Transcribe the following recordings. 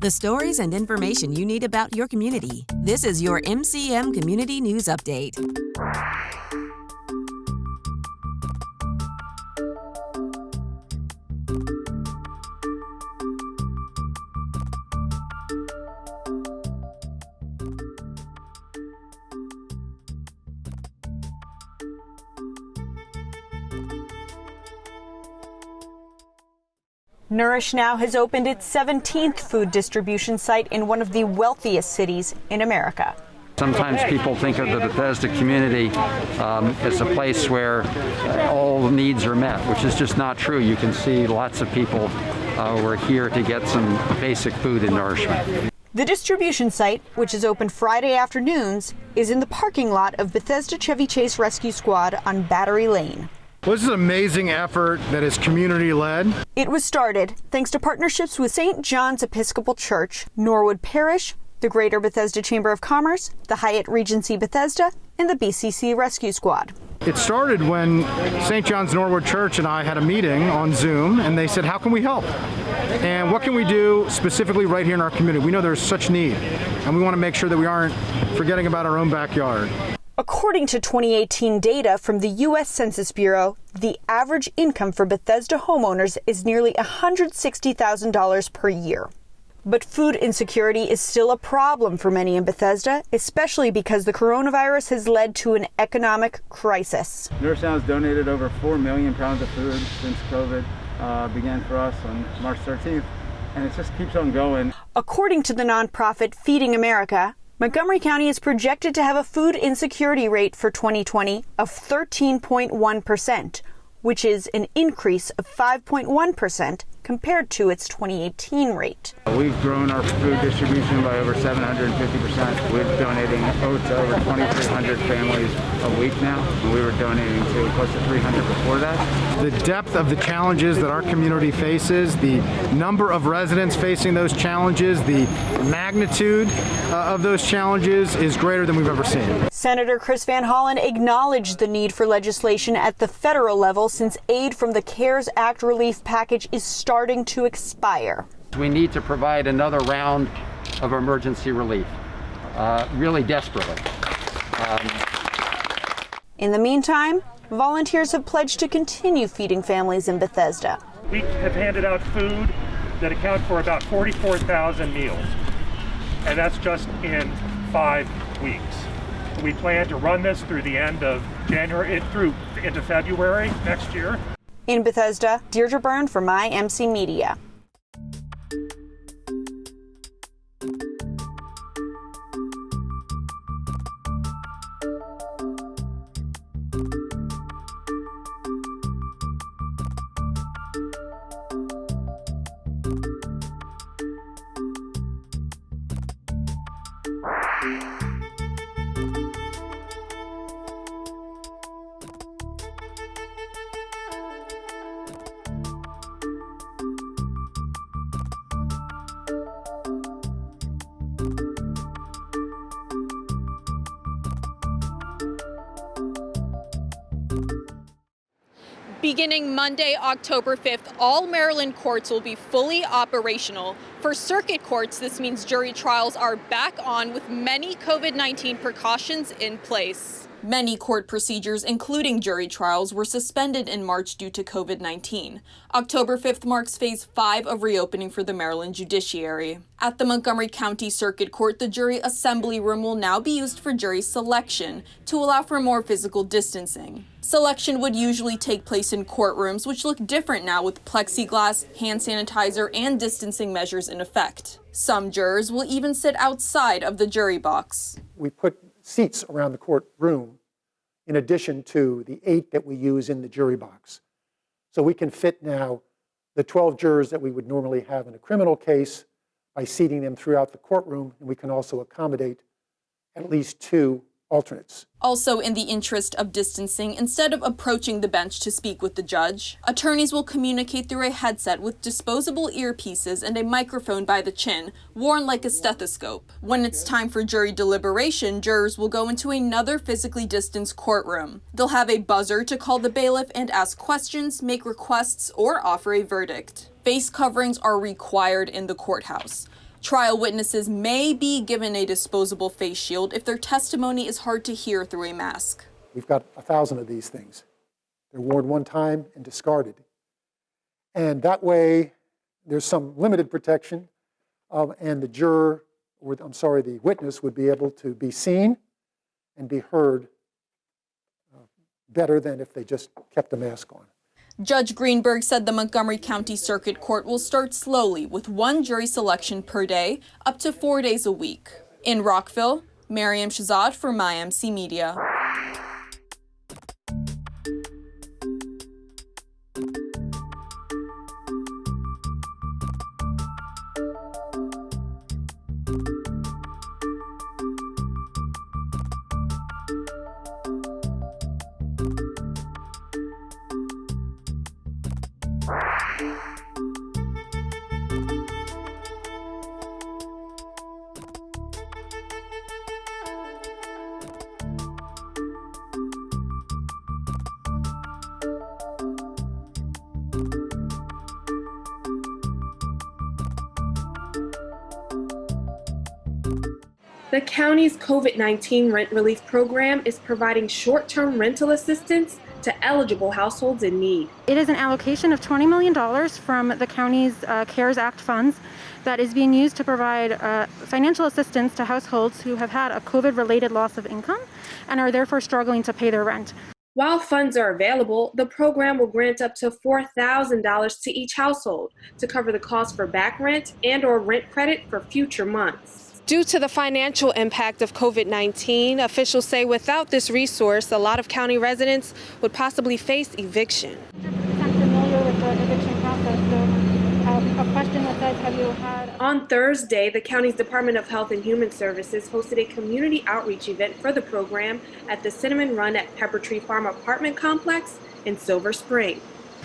The stories and information you need about your community. This is your MCM Community News Update. Nourish Now has opened its 17th food distribution site in one of the wealthiest cities in America. Sometimes people think of the Bethesda community as a place where all needs are met, which is just not true. You can see lots of people who are here to get some basic food and nourishment. The distribution site, which is open Friday afternoons, is in the parking lot of Bethesda Chevy Chase Rescue Squad on Battery Lane. Well, this is an amazing effort that is community-led. It was started thanks to partnerships with St. John's Episcopal Church, Norwood Parish, the Greater Bethesda Chamber of Commerce, the Hyatt Regency Bethesda, and the BCC Rescue Squad. It started when St. John's Norwood Church and I had a meeting on Zoom, and they said, how can we help? And what can we do specifically right here in our community? We know there's such need, and we want to make sure that we aren't forgetting about our own backyard. According to 2018 data from the U.S. Census Bureau, the average income for Bethesda homeowners is nearly $160,000 per year. But food insecurity is still a problem for many in Bethesda, especially because the coronavirus has led to an economic crisis. Nourish Now has donated over 4 million pounds of food since COVID began for us on March 13th, and it just keeps on going. According to the nonprofit Feeding America, Montgomery County is projected to have a food insecurity rate for 2020 of 13.1%, which is an increase of 5.1% compared to its 2018 rate. We've grown our food distribution by over 750%. We're donating to over 2,300 families a week now. We were donating to close to 300 before that. The depth of the challenges that our community faces, the number of residents facing those challenges, the magnitude of those challenges is greater than we've ever seen. Senator Chris Van Hollen acknowledged the need for legislation at the federal level since aid from the CARES Act relief package is starting to expire. We need to provide another round of emergency relief, really desperately. In the meantime, volunteers have pledged to continue feeding families in Bethesda. We have handed out food that account for about 44,000 meals, and that's just in 5 weeks. We plan to run this through the end of January, into February next year. In Bethesda, Deirdre Byrne for MC Media. Beginning Monday, October 5th, all Maryland courts will be fully operational. For circuit courts, this means jury trials are back on with many COVID-19 precautions in place. Many court procedures, including jury trials, were suspended in March due to COVID-19. October 5th marks phase 5 of reopening for the Maryland judiciary. At the Montgomery County Circuit Court, the jury assembly room will now be used for jury selection to allow for more physical distancing. Selection would usually take place in courtrooms, which look different now with plexiglass, hand sanitizer, and distancing measures in effect. Some jurors will even sit outside of the jury box. We put seats around the courtroom in addition to the 8 that we use in the jury box. So we can fit now the 12 jurors that we would normally have in a criminal case by seating them throughout the courtroom, and we can also accommodate at least 2 alternates. Also, in the interest of distancing, instead of approaching the bench to speak with the judge, attorneys will communicate through a headset with disposable earpieces and a microphone by the chin, worn like a stethoscope. When it's time for jury deliberation, jurors will go into another physically distanced courtroom. They'll have a buzzer to call the bailiff and ask questions, make requests, or offer a verdict. Face coverings are required in the courthouse. Trial witnesses may be given a disposable face shield if their testimony is hard to hear through a mask. We've got 1,000 of these things. They're worn one time and discarded. And that way, there's some limited protection, and the witness would be able to be seen and be heard better than if they just kept the mask on. Judge Greenberg said the Montgomery County Circuit Court will start slowly with one jury selection per day, up to 4 days a week. In Rockville, Mariam Shahzad for MyMC Media. The county's COVID-19 rent relief program is providing short-term rental assistance to eligible households in need. It is an allocation of $20 million from the county's CARES Act funds that is being used to provide financial assistance to households who have had a COVID-related loss of income and are therefore struggling to pay their rent. While funds are available, the program will grant up to $4,000 to each household to cover the cost for back rent and/or rent credit for future months. Due to the financial impact of COVID-19, officials say without this resource, a lot of county residents would possibly face eviction. I'm familiar with the eviction process, so a question that says, have you had... On Thursday, the county's Department of Health and Human Services hosted a community outreach event for the program at the Cinnamon Run at Pepper Tree Farm apartment complex in Silver Spring.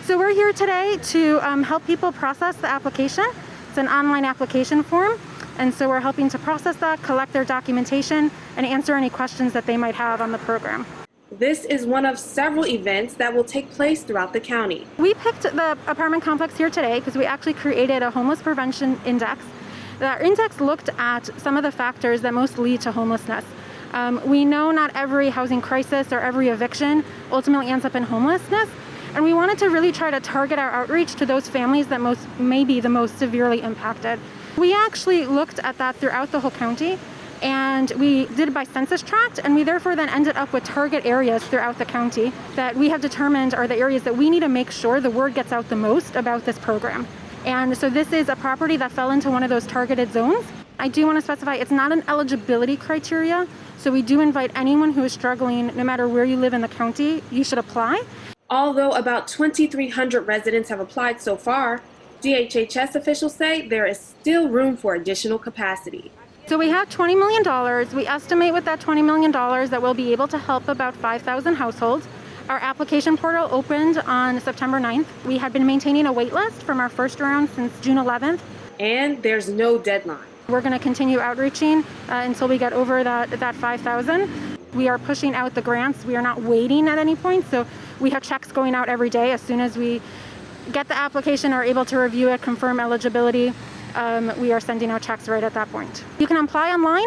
So we're here today to help people process the application. It's an online application form. And so we're helping to process that, collect their documentation, and answer any questions that they might have on the program. This is one of several events that will take place throughout the county. We picked the apartment complex here today because we actually created a homeless prevention index. That index looked at some of the factors that most lead to homelessness. We know not every housing crisis or every eviction ultimately ends up in homelessness, and we wanted to really try to target our outreach to those families that may be the most severely impacted. We actually looked at that throughout the whole county, and we did it by census tract, and we therefore then ended up with target areas throughout the county that we have determined are the areas that we need to make sure the word gets out the most about this program. And so this is a property that fell into one of those targeted zones. I do want to specify it's not an eligibility criteria, so we do invite anyone who is struggling, no matter where you live in the county, you should apply. Although about 2,300 residents have applied so far, DHHS officials say there is still room for additional capacity. So we have $20 million. We estimate with that $20 million that we'll be able to help about 5,000 households. Our application portal opened on September 9th. We had been maintaining a wait list from our first round since June 11th. And there's no deadline. We're going to continue outreaching until we get over that 5,000. We are pushing out the grants. We are not waiting at any point. So we have checks going out every day as soon as we get the application, are able to review it, confirm eligibility. We are sending out checks right at that point. You can apply online.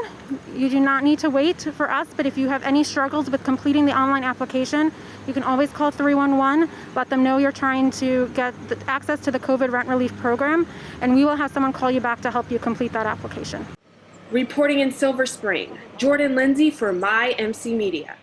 You do not need to wait for us, but if you have any struggles with completing the online application, you can always call 311, let them know you're trying to get access to the COVID rent relief program, and we will have someone call you back to help you complete that application. Reporting in Silver Spring, Jordan Lindsay for MyMC Media.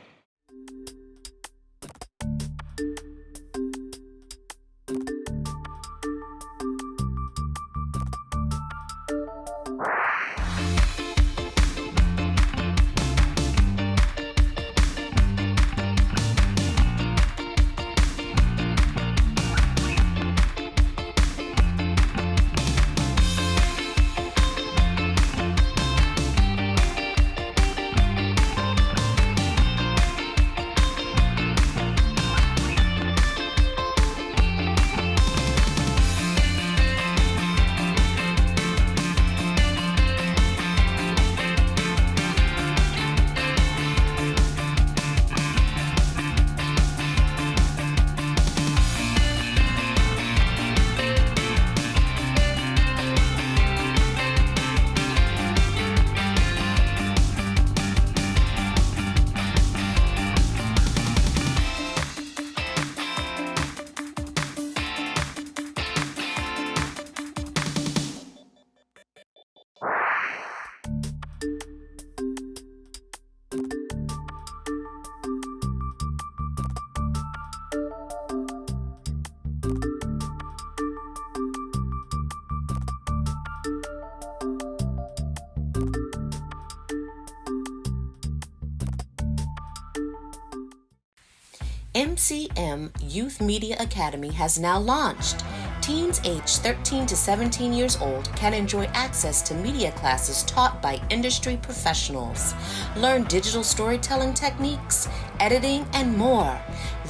MCM Youth Media Academy has now launched. Teens aged 13 to 17 years old can enjoy access to media classes taught by industry professionals. Learn digital storytelling techniques, editing, and more.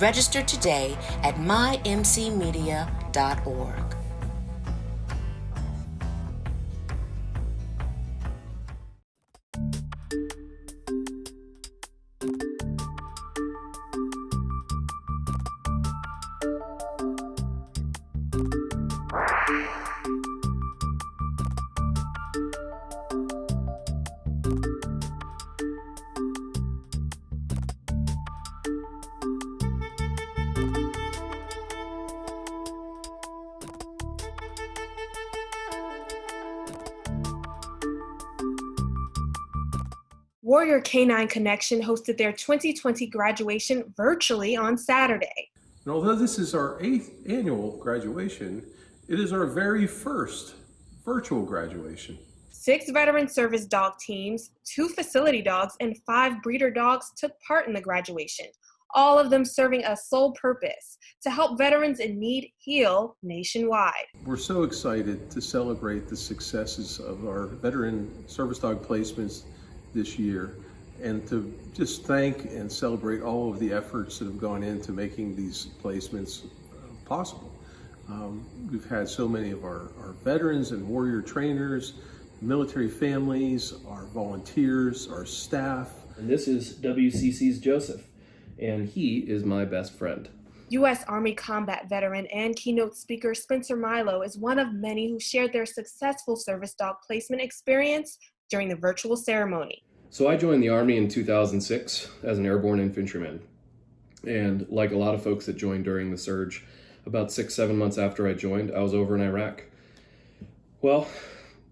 Register today at mymcmedia.org. Warrior Canine Connection hosted their 2020 graduation virtually on Saturday. And although this is our 8th annual graduation, it is our very first virtual graduation. 6 veteran service dog teams, 2 facility dogs, and 5 breeder dogs took part in the graduation, all of them serving a sole purpose: to help veterans in need heal nationwide. We're so excited to celebrate the successes of our veteran service dog placements this year, and to just thank and celebrate all of the efforts that have gone into making these placements possible. We've had so many of our veterans and warrior trainers, military families, our volunteers, our staff. And this is WCC's Joseph, and he is my best friend. U.S. Army combat veteran and keynote speaker Spencer Milo is one of many who shared their successful service dog placement experience during the virtual ceremony. So I joined the Army in 2006 as an airborne infantryman. And like a lot of folks that joined during the surge, about 6-7 months after I joined, I was over in Iraq. Well,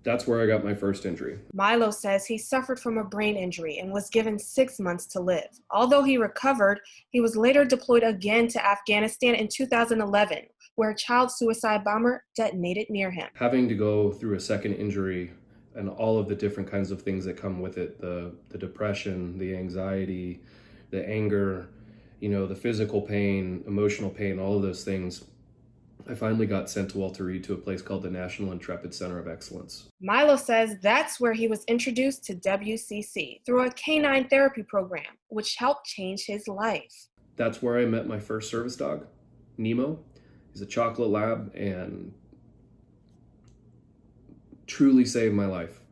that's where I got my first injury. Milo says he suffered from a brain injury and was given 6 months to live. Although he recovered, he was later deployed again to Afghanistan in 2011, where a child suicide bomber detonated near him. Having to go through a second injury and all of the different kinds of things that come with it, the depression, the anxiety, the anger, the physical pain, emotional pain, all of those things, I finally got sent to Walter Reed to a place called the National Intrepid Center of Excellence. Milo says that's where he was introduced to WCC through a canine therapy program, which helped change his life. That's where I met my first service dog, Nemo. He's a chocolate lab and truly saved my life.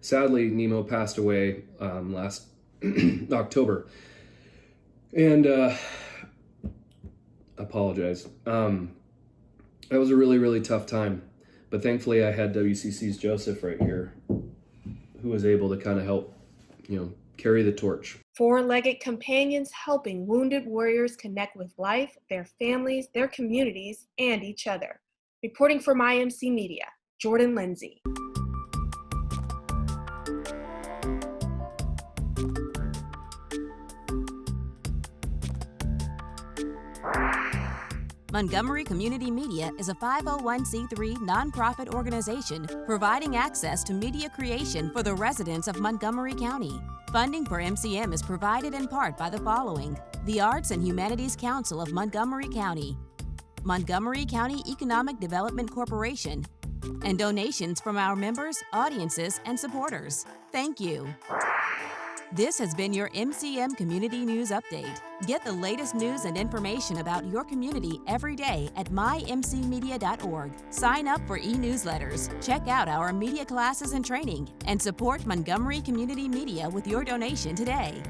Sadly, Nemo passed away last October, and I apologize. That was a really, really tough time, but thankfully I had WCC's Joseph right here, who was able to kind of help, carry the torch. 4-legged companions helping wounded warriors connect with life, their families, their communities, and each other. Reporting for MyMC Media, Jordan Lindsay. Montgomery Community Media is a 501c3 nonprofit organization providing access to media creation for the residents of Montgomery County. Funding for MCM is provided in part by the following: the Arts and Humanities Council of Montgomery County, Montgomery County Economic Development Corporation, and donations from our members, audiences, and supporters. Thank you. This has been your MCM Community News Update. Get the latest news and information about your community every day at mymcmedia.org. Sign up for e-newsletters, check out our media classes and training, and support Montgomery Community Media with your donation today.